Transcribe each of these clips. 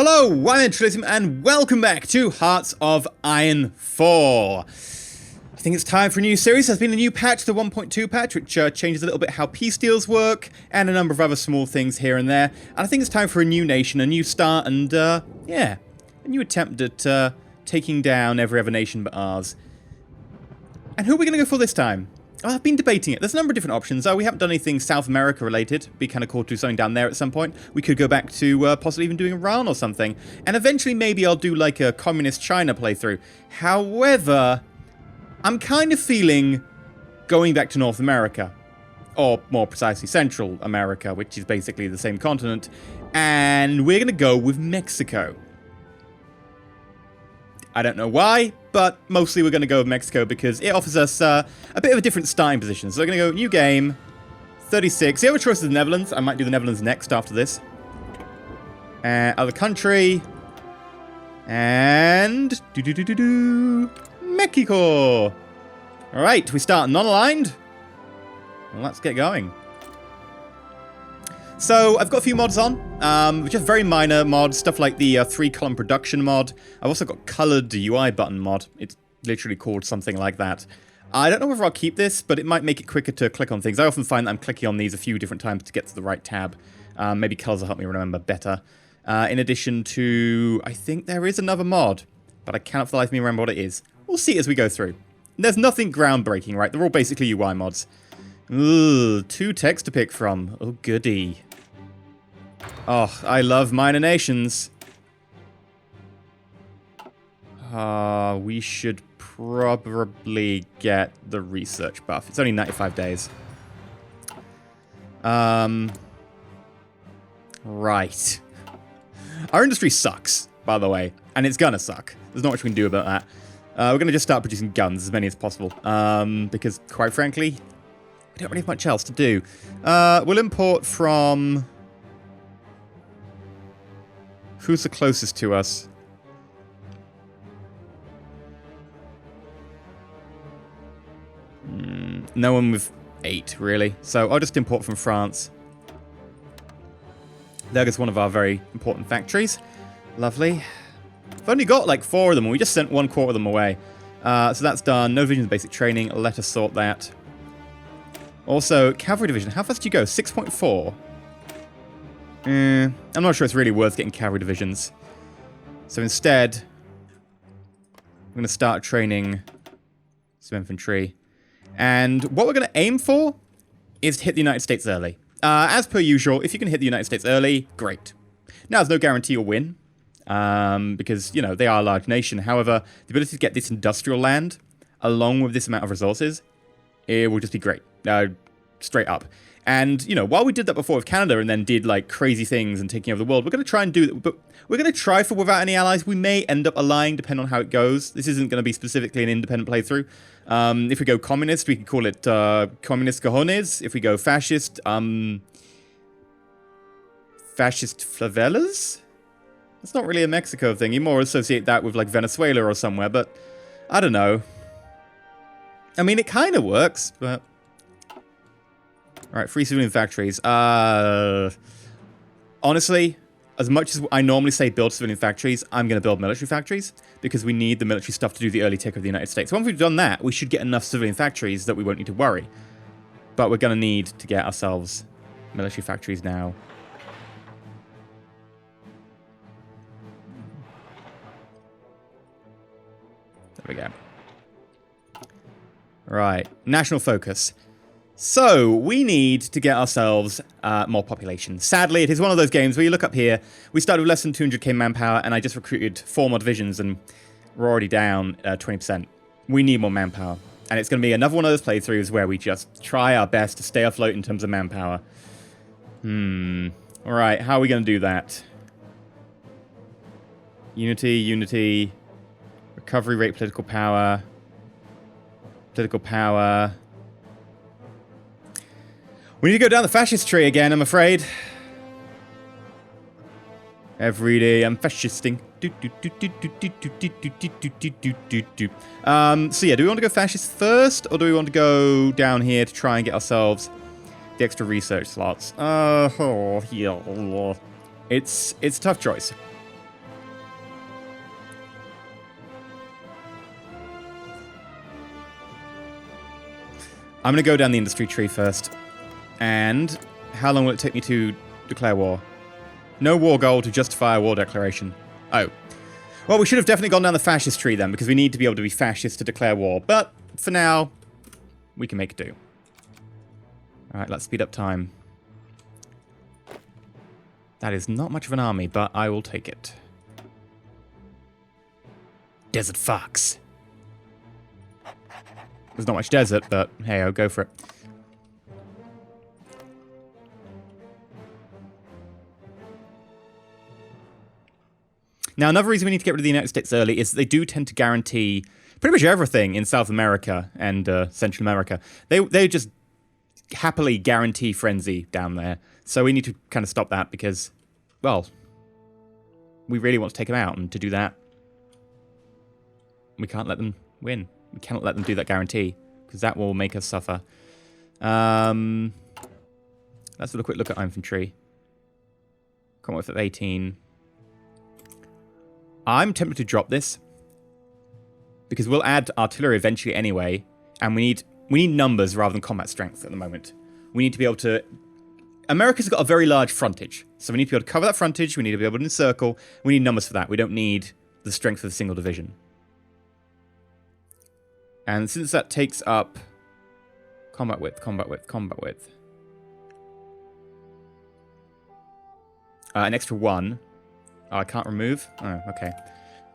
Hello, I'm EnterElysium and welcome back to Hearts of Iron 4. I think it's time for a new series. There's been a new patch, the 1.2 patch, which changes a little bit how peace deals work, and a number of other small things here and there. And I think it's time for a new nation, a new start, and yeah, a new attempt at taking down every other nation but ours. And who are we going to go for this time? Oh, I've been debating it. There's a number of different options. We haven't done anything South America related. Be kind of cool to do something down there at some point. We could go back to possibly even doing Iran or something. And eventually maybe I'll do like a communist China playthrough. However, I'm kind of feeling going back to North America. Or more precisely Central America, which is basically the same continent. And we're going to go with Mexico. I don't know why, but mostly we're going to go with Mexico because it offers us a bit of a different starting position. So we're going to go new game, 36. The other choice is the Netherlands. I might do the Netherlands next after this. Other country. And... Mexico! Alright, we start non-aligned. Well, let's get going. So, I've got a few mods on, just very minor mods, stuff like the 3-column production mod. I've also got colored UI button mod. It's literally called something like that. I don't know whether I'll keep this, but it might make it quicker to click on things. I often find that I'm clicking on these a few different times to get to the right tab. Maybe colors will help me remember better. In addition to, I think there is another mod, but I cannot for the life of me remember what it is. We'll see as we go through. There's nothing groundbreaking, right? They're all basically UI mods. Ooh, 2 texts to pick from. Oh, goody. Oh, I love minor nations. We should probably get the research buff. It's only 95 days. Right. Our industry sucks, by the way. And it's gonna suck. There's not much we can do about that. We're gonna just start producing guns, as many as possible. Because, quite frankly, we don't really have much else to do. We'll import from... Who's the closest to us? No one with 8, really. So I'll just import from France. There goes one of our very important factories. Lovely. I've only got like 4 of them, and we just sent 1/4 of them away. So that's done. No division basic training. Let us sort that. Also, cavalry division. How fast do you go? 6.4. I'm not sure it's really worth getting cavalry divisions. So instead, I'm going to start training some infantry. And what we're going to aim for is to hit the United States early. As per usual, if you can hit the United States early, great. Now, there's no guarantee you'll win. Because, you know, they are a large nation. However, the ability to get this industrial land, along with this amount of resources, it will just be great. Straight up. And, you know, while we did that before with Canada and then did, like, crazy things and taking over the world, we're going to try and do that. But we're going to try for without any allies. We may end up allying, depending on how it goes. This isn't going to be specifically an independent playthrough. If we go communist, we can call it communist cojones. If we go fascist, fascist favelas? That's not really a Mexico thing. You more associate that with, like, Venezuela or somewhere, but I don't know. I mean, it kind of works, but... Alright, free civilian factories. Honestly, as much as I normally say build civilian factories, I'm going to build military factories because we need the military stuff to do the early take of the United States. Once we've done that, we should get enough civilian factories that we won't need to worry. But we're going to need to get ourselves military factories now. There we go. Right, national focus. So, we need to get ourselves more population. Sadly, it is one of those games where you look up here, we started with less than 200k manpower, and I just recruited 4 more divisions, and we're already down 20%. We need more manpower. And it's going to be another one of those playthroughs where we just try our best to stay afloat in terms of manpower. Alright, how are we going to do that? Unity, recovery rate, political power. We need to go down the fascist tree again, I'm afraid. Every day I'm fascisting. So yeah, do we want to go fascist first, or do we want to go down here to try and get ourselves the extra research slots? It's a tough choice. I'm going to go down the industry tree first. And how long will it take me to declare war? No war goal to justify a war declaration. Oh. Well, we should have definitely gone down the fascist tree then, because we need to be able to be fascist to declare war. But for now, we can make it do. Alright, let's speed up time. That is not much of an army, but I will take it. Desert Fox. There's not much desert, but hey, I'll go for it. Now, another reason we need to get rid of the United States early is they do tend to guarantee pretty much everything in South America and Central America. They just happily guarantee frenzy down there. So we need to kind of stop that because, well, we really want to take them out, and to do that, we can't let them win. We cannot let them do that guarantee, because that will make us suffer. Let's have a quick look at infantry. Commonwealth of 18. I'm tempted to drop this, because we'll add artillery eventually anyway, and we need numbers rather than combat strength at the moment. We need to be able to... America's got a very large frontage, so we need to be able to cover that frontage, we need to be able to encircle, we need numbers for that. We don't need the strength of the single division. And since that takes up combat width, an extra 1. Oh, I can't remove? Oh, okay.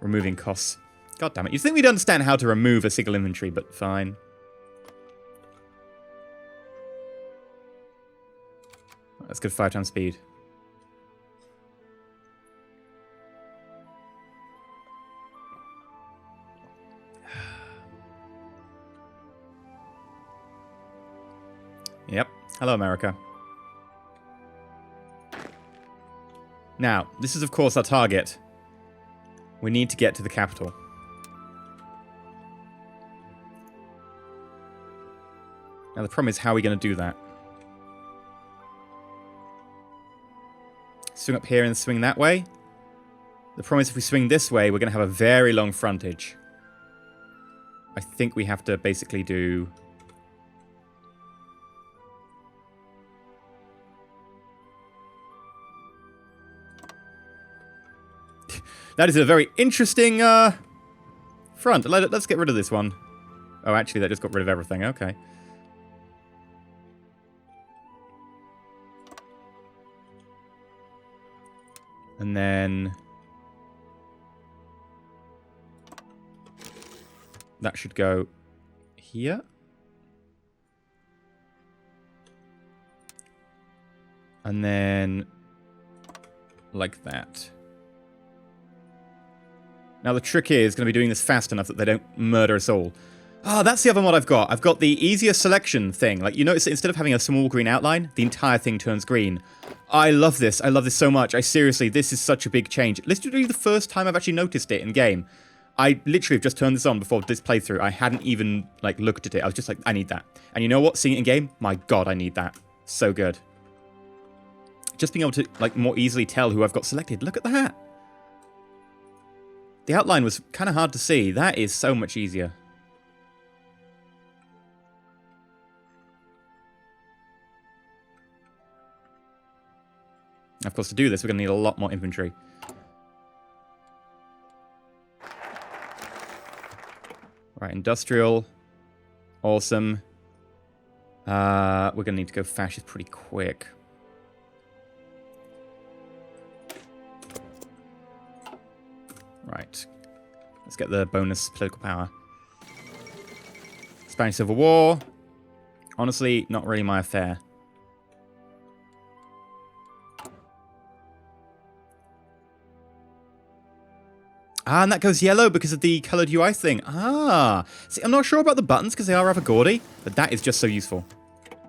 Removing costs. God damn it. You'd think we'd understand how to remove a single inventory, but fine. That's good 5 times speed. Yep. Hello, America. Now, this is, of course, our target. We need to get to the capital. Now, the problem is, how are we going to do that? Swing up here and swing that way. The problem is, if we swing this way, we're going to have a very long frontage. I think we have to basically do... That is a very interesting front. Let's get rid of this one. Oh, actually, that just got rid of everything. Okay. And then... that should go here. And then... like that. Now, the trick is going to be doing this fast enough that they don't murder us all. Ah, that's the other mod I've got. I've got the easier selection thing. Like, you notice that instead of having a small green outline, the entire thing turns green. I love this. I love this so much. Seriously, this is such a big change. Literally the first time I've actually noticed it in game. I literally have just turned this on before this playthrough. I hadn't even, like, looked at it. I was just like, I need that. And you know what? Seeing it in game, my god, I need that. So good. Just being able to, like, more easily tell who I've got selected. Look at that. The outline was kind of hard to see. That is so much easier. Of course, to do this, we're going to need a lot more infantry. Right, industrial. Awesome. We're going to need to go fascist pretty quick. Right. Let's get the bonus political power. Spanish Civil War. Honestly, not really my affair. Ah, and that goes yellow because of the coloured UI thing. Ah. See, I'm not sure about the buttons because they are rather gaudy, but that is just so useful.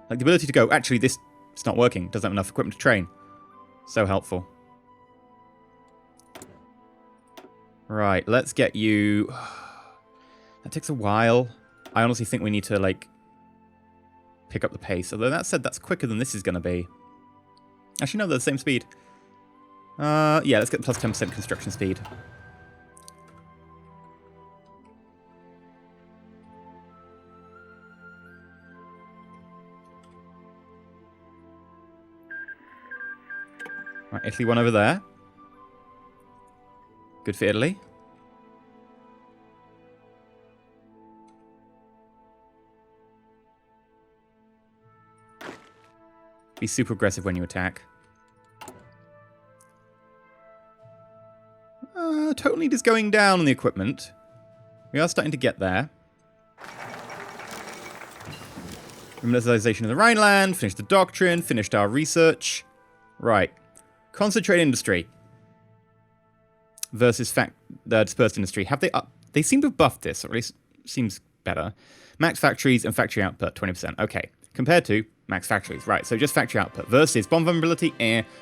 Like the ability to go, actually, this is not working. Doesn't have enough equipment to train. So helpful. Right, let's get you... That takes a while. I honestly think we need to, like, pick up the pace. Although that said, that's quicker than this is going to be. Actually, no, they're the same speed. Yeah, let's get plus 10% construction speed. Right, Italy won over there. Good for Italy. Be super aggressive when you attack. Total need is going down on the equipment. We are starting to get there. Remilitarization of the Rhineland, finished the doctrine, finished our research. Right. Concentrate industry versus dispersed industry. Have they up? They seem to have buffed this, or at least seems better. Max factories and factory output, 20%. Okay. Compared to max factories. Right, so just factory output versus bomb vulnerability,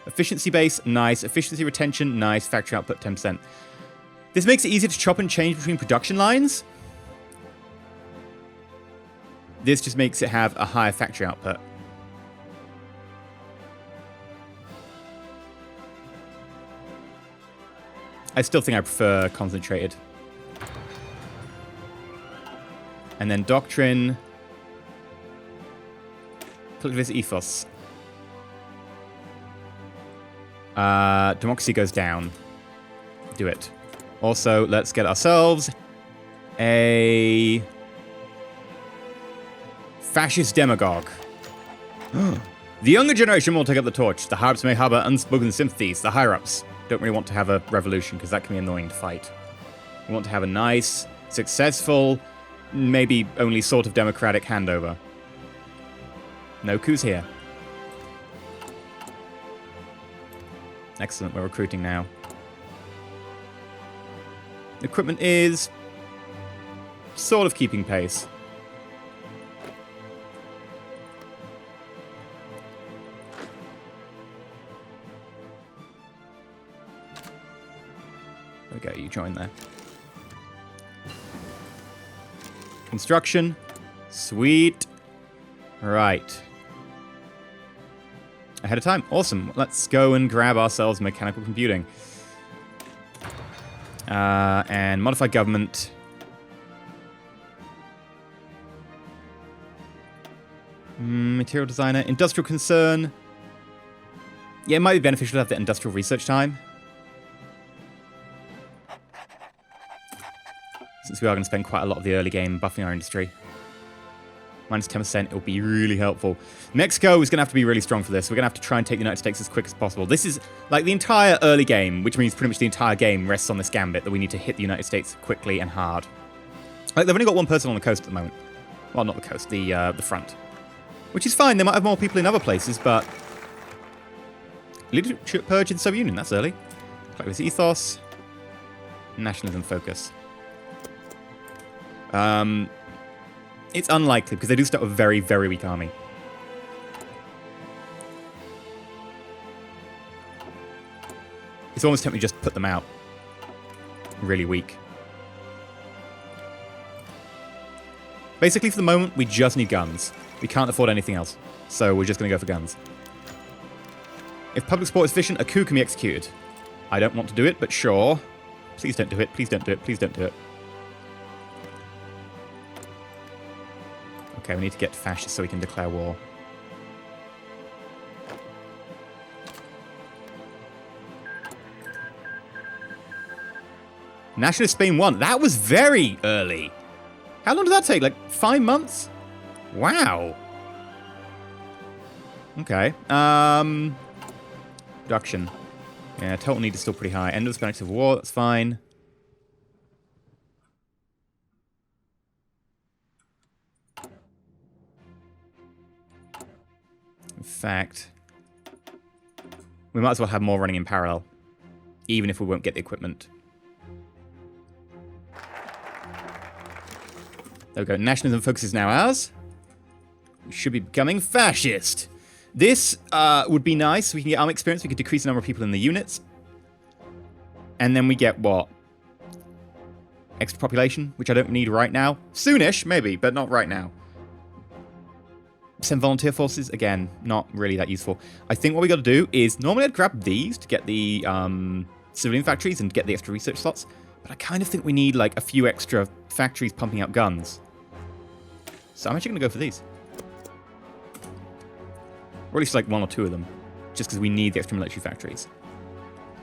efficiency base, nice. Efficiency retention, nice. Factory output, 10%. This makes it easier to chop and change between production lines. This just makes it have a higher factory output. I still think I prefer concentrated. And then doctrine. Collectivist ethos. Democracy goes down. Do it. Also, let's get ourselves a fascist demagogue. The younger generation will take up the torch. The higher-ups may harbor unspoken sympathies. The higher-ups don't really want to have a revolution because that can be annoying to fight. We want to have a nice, successful, maybe only sort of democratic handover. No coups here. Excellent, we're recruiting now. Equipment is sort of keeping pace. Okay, you join there. Construction. Sweet. Right. Ahead of time. Awesome. Let's go and grab ourselves mechanical computing. And modified government. Material designer. Industrial concern. Yeah, it might be beneficial to have the industrial research time. Since we are going to spend quite a lot of the early game buffing our industry. Minus 10%, it'll be really helpful. Mexico is going to have to be really strong for this. We're going to have to try and take the United States as quick as possible. This is like the entire early game, which means pretty much the entire game rests on this gambit that we need to hit the United States quickly and hard. Like, they've only got one person on the coast at the moment. Well, not the coast, the front. Which is fine. They might have more people in other places, but... Leadership purge in the Soviet Union, that's early. Collectivist ethos. Nationalism focus. It's unlikely, because they do start with a very, very weak army. It's almost tempting to just put them out. Really weak. Basically, for the moment, we just need guns. We can't afford anything else. So we're just going to go for guns. If public support is efficient, a coup can be executed. I don't want to do it, but sure. Please don't do it. Please don't do it. Please don't do it. Okay, we need to get fascist so we can declare war. Nationalist Spain won. That was very early. How long did that take? Like 5 months? Wow. Okay. Production. Yeah, total need is still pretty high. End of the Spanish Civil War, that's fine. In fact, we might as well have more running in parallel, even if we won't get the equipment. There we go. Nationalism focus is now ours. We should be becoming fascist. This would be nice. We can get army experience. We could decrease the number of people in the units. And then we get what? Extra population, which I don't need right now. Soonish, maybe, but not right now. Send volunteer forces. Again, not really that useful. I think what we got to do is, normally I'd grab these to get the civilian factories and get the extra research slots. But I kind of think we need like a few extra factories pumping out guns. So I'm actually going to go for these. Or at least like 1 or 2 of them. just because we need the extra military factories.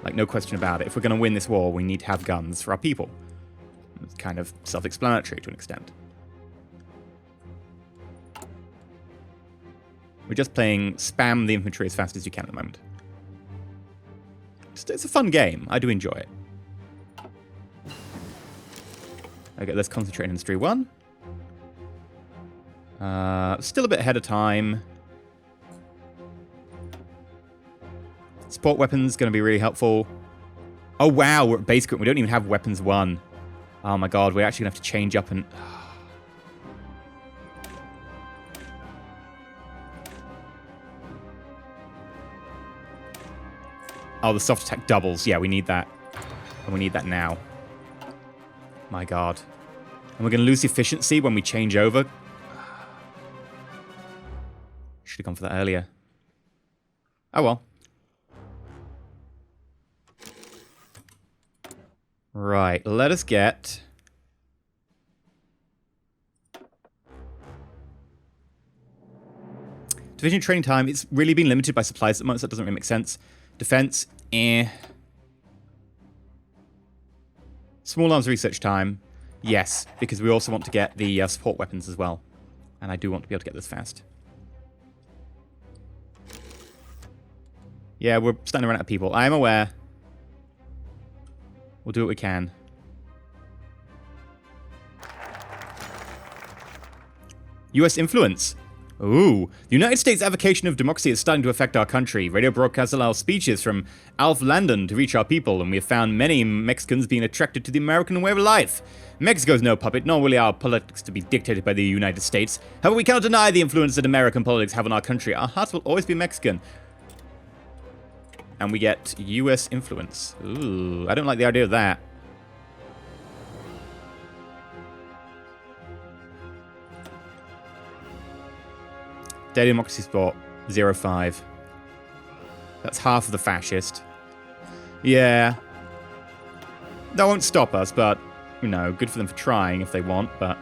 Like, no question about it. If we're going to win this war, we need to have guns for our people. It's kind of self-explanatory to an extent. We're just playing spam the infantry as fast as you can at the moment. It's a fun game. I do enjoy it. Okay, let's concentrate on Industry 1. Still a bit ahead of time. Support weapons going to be really helpful. Oh, wow, we're at base equipment. We don't even have weapons 1. Oh, my God, we're actually going to have to change up and... Oh, the soft attack doubles. Yeah, we need that. And we need that now. My God. And we're going to lose efficiency when we change over. Should have gone for that earlier. Oh, well. Right, let us get... Division training time. It's really been limited by supplies at the moment, so that doesn't really make sense. Defense, eh. Small arms research time. Yes, because we also want to get the support weapons as well. And I do want to be able to get this fast. Yeah, we're starting to run out of people. I am aware. We'll do what we can. US influence. Ooh. The United States' avocation of democracy is starting to affect our country. Radio broadcasts allow speeches from Alf Landon to reach our people, and we have found many Mexicans being attracted to the American way of life. Mexico is no puppet, nor will our politics to be dictated by the United States. However, we cannot deny the influence that American politics have on our country. Our hearts will always be Mexican. And we get US influence. Ooh, I don't like the idea of that. Daily Democracy Sport, 0.5. That's half of the fascist. Yeah. That won't stop us, but, you know, good for them for trying if they want, but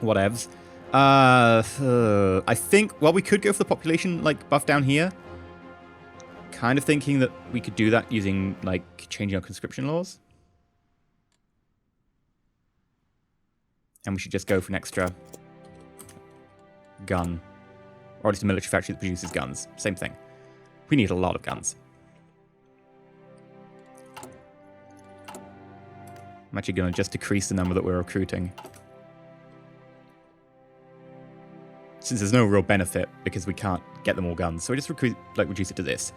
whatevs. I think, well, we could go for the population, like, buff down here. Kind of thinking that we could do that using, like, changing our conscription laws. And we should just go for an extra gun. Or at least a military factory that produces guns. Same thing. We need a lot of guns. I'm actually going to just decrease the number that we're recruiting. Since there's no real benefit, because we can't get them all guns. So we just reduce it to this.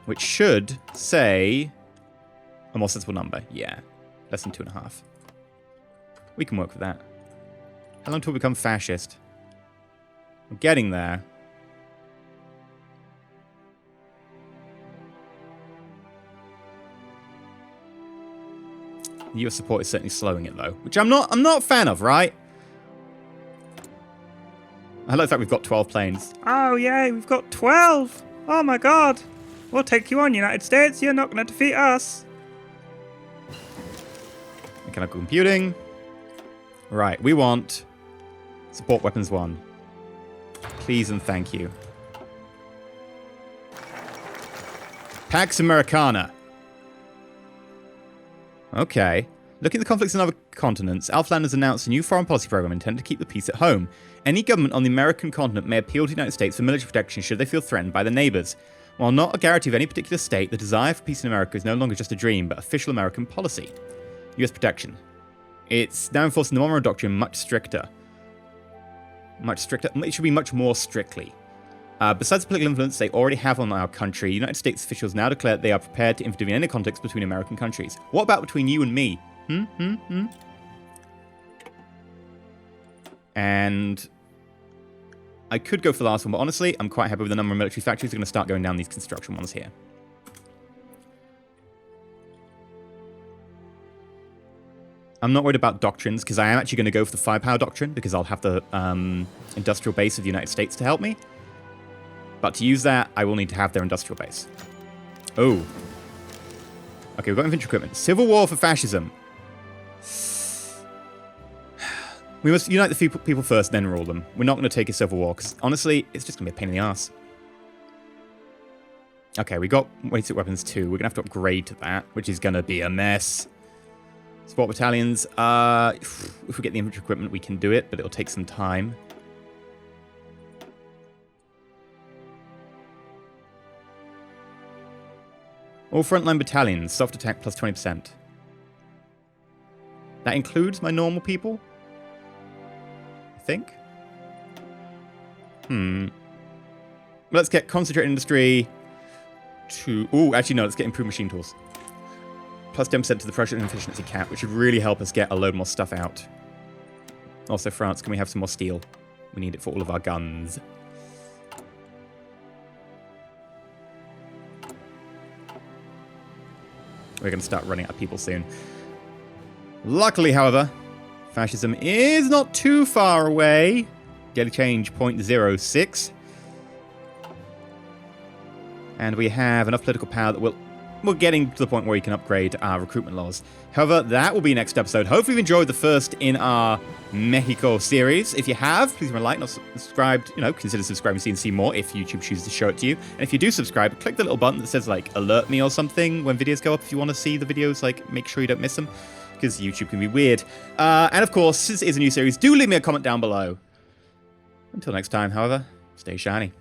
Which should say a more sensible number. Yeah. Less than 2.5. We can work with that. How long until we become fascist? We're getting there. The US support is certainly slowing it though, which I'm not a fan of, right? I like the fact we've got 12 planes. Oh yay, we've got 12! Oh my God! We'll take you on, United States. You're not going to defeat us. Mechanical computing. Right, we want support weapons 1. Please and thank you. Pax Americana. Okay. Looking at the conflicts in other continents, Alphaland has announced a new foreign policy program intended to keep the peace at home. Any government on the American continent may appeal to the United States for military protection should they feel threatened by their neighbors. While not a guarantee of any particular state, the desire for peace in America is no longer just a dream, but official American policy. US protection. It's now enforcing the Monroe Doctrine much stricter. Much stricter? It should be much more strictly. Besides the political influence they already have on our country, United States officials now declare that they are prepared to intervene in any conflicts between American countries. What about between you and me? And I could go for the last one, but honestly, I'm quite happy with the number of military factories. We're going to start going down these construction ones here. I'm not worried about doctrines, because I am actually going to go for the firepower doctrine, because I'll have the industrial base of the United States to help me. But to use that, I will need to have their industrial base. Oh. Okay, we've got infantry equipment. Civil war for fascism. We must unite the people first, then rule them. We're not going to take a civil war, because honestly, it's just going to be a pain in the ass. Okay, we got weighted weapons too. We're going to have to upgrade to that, which is going to be a mess. Support battalions. If we get the infantry equipment, we can do it, but it'll take some time. All frontline battalions, soft attack plus 20%. That includes my normal people? I think. Let's get concentrated industry to... Ooh, actually no, let's get improved machine tools. Plus 10% to the production efficiency cap, which would really help us get a load more stuff out. Also, France, can we have some more steel? We need it for all of our guns. We're going to start running out of people soon. Luckily, however, fascism is not too far away. Daily change 0.06. And we have enough political power that we're getting to the point where we can upgrade our recruitment laws. However, that will be next episode. Hopefully you've enjoyed the first in our Mexico series. If you have, please remember to like, not subscribed. Consider subscribing so you can see more if YouTube chooses to show it to you. And if you do subscribe, click the little button that says like alert me or something when videos go up. If you want to see the videos, like make sure you don't miss them, because YouTube can be weird. And of course, since it is a new series, do leave me a comment down below. Until next time, however, stay shiny.